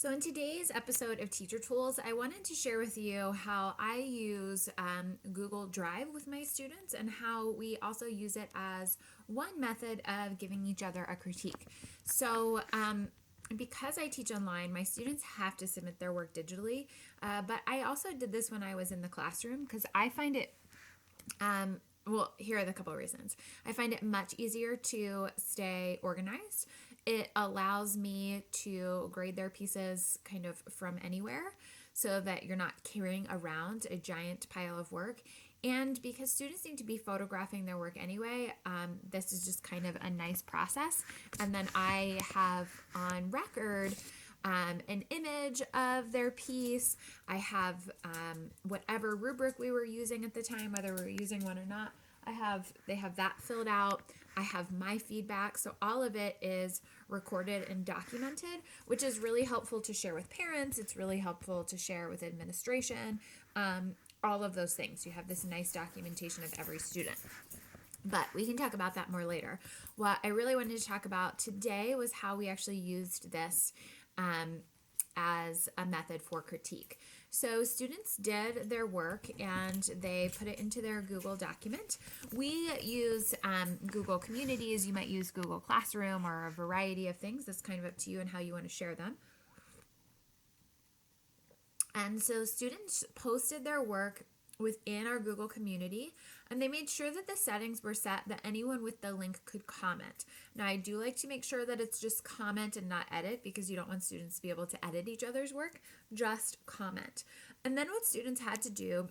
So, in today's episode of Teacher Tools, I wanted to share with you how I use Google Drive with my students and how we also use it as one method of giving each other a critique. So, because I teach online, my students have to submit their work digitally, but I also did this when I was in the classroom because I find it well, here are the couple of reasons. I find it much easier to stay organized. It allows me to grade their pieces kind of from anywhere so that you're not carrying around a giant pile of work. And because students need to be photographing their work anyway, this is just kind of a nice process. And then I have on record an image of their piece. I have whatever rubric we were using at the time, whether we were using one or not. They have that filled out. I have my feedback. So all of it is recorded and documented, which is really helpful to share with parents. It's really helpful to share with administration, all of those things. You have this nice documentation of every student. But we can talk about that more later. What I really wanted to talk about today was how we actually used this as a method for critique. So students did their work and they put it into their Google document. We use Google Communities. You might use Google Classroom or a variety of things. That's kind of up to you and how you want to share them. And so students posted their work within our Google community, and they made sure that the settings were set that anyone with the link could comment. Now, I do like to make sure that it's just comment and not edit because you don't want students to be able to edit each other's work, just comment. And then what students had to do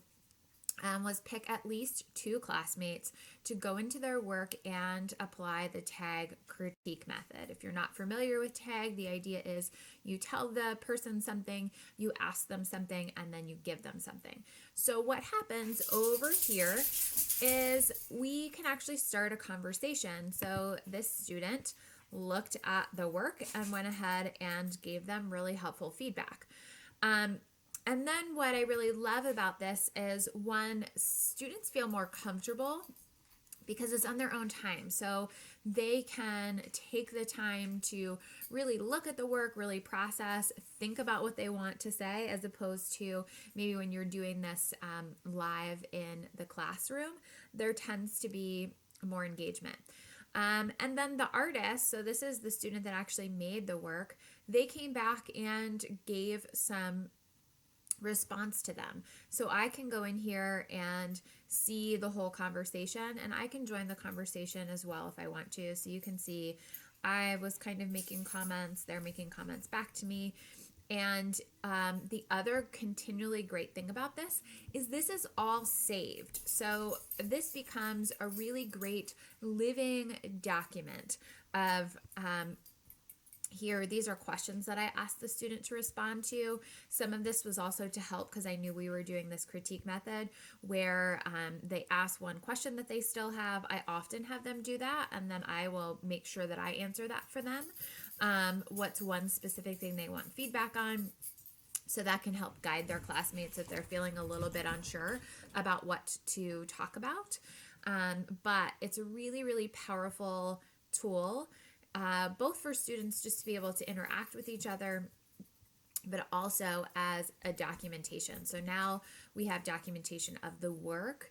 was pick at least 2 classmates to go into their work and apply the tag critique method. If you're not familiar with tag, the idea is you tell the person something, you ask them something, and then you give them something. So what happens over here is we can actually start a conversation. So this student looked at the work and went ahead and gave them really helpful feedback. And then what I really love about this is one, students feel more comfortable because it's on their own time. So they can take the time to really look at the work, really process, think about what they want to say, as opposed to maybe when you're doing this live in the classroom, there tends to be more engagement. And then the artist, so this is the student that actually made the work, they came back and gave some response to them. So I can go in here and see the whole conversation, and I can join the conversation as well if I want to. So you can see I was kind of making comments, they're making comments back to me. And the other continually great thing about this is all saved. So this becomes a really great living document of here, these are questions that I asked the student to respond to. Some of this was also to help because I knew we were doing this critique method where they ask one question that they still have. I often have them do that, and then I will make sure that I answer that for them. What's one specific thing they want feedback on? So that can help guide their classmates if they're feeling a little bit unsure about what to talk about. But it's a really, really powerful tool. Both for students just to be able to interact with each other, but also as a documentation. So now we have documentation of the work.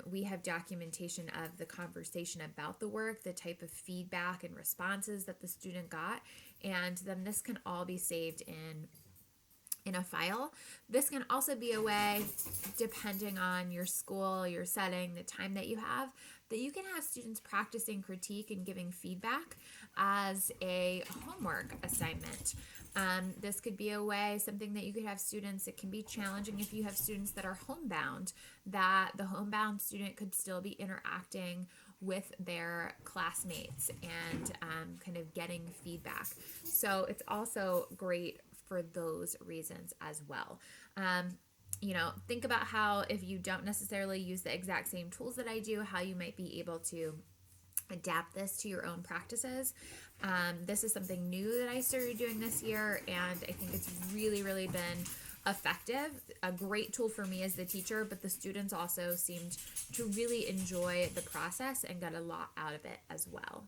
We have documentation of the conversation about the work, the type of feedback and responses that the student got. And then this can all be saved in a file. This can also be a way, depending on your school, your setting, the time that you have, that you can have students practicing critique and giving feedback as a homework assignment. This could be a way, something that you could have students, it can be challenging if you have students that are homebound, that the homebound student could still be interacting with their classmates and kind of getting feedback. So it's also great for those reasons as well. Think about how if you don't necessarily use the exact same tools that I do, how you might be able to adapt this to your own practices. This is something new that I started doing this year, and I think it's really, really been effective. A great tool for me as the teacher, but the students also seemed to really enjoy the process and got a lot out of it as well.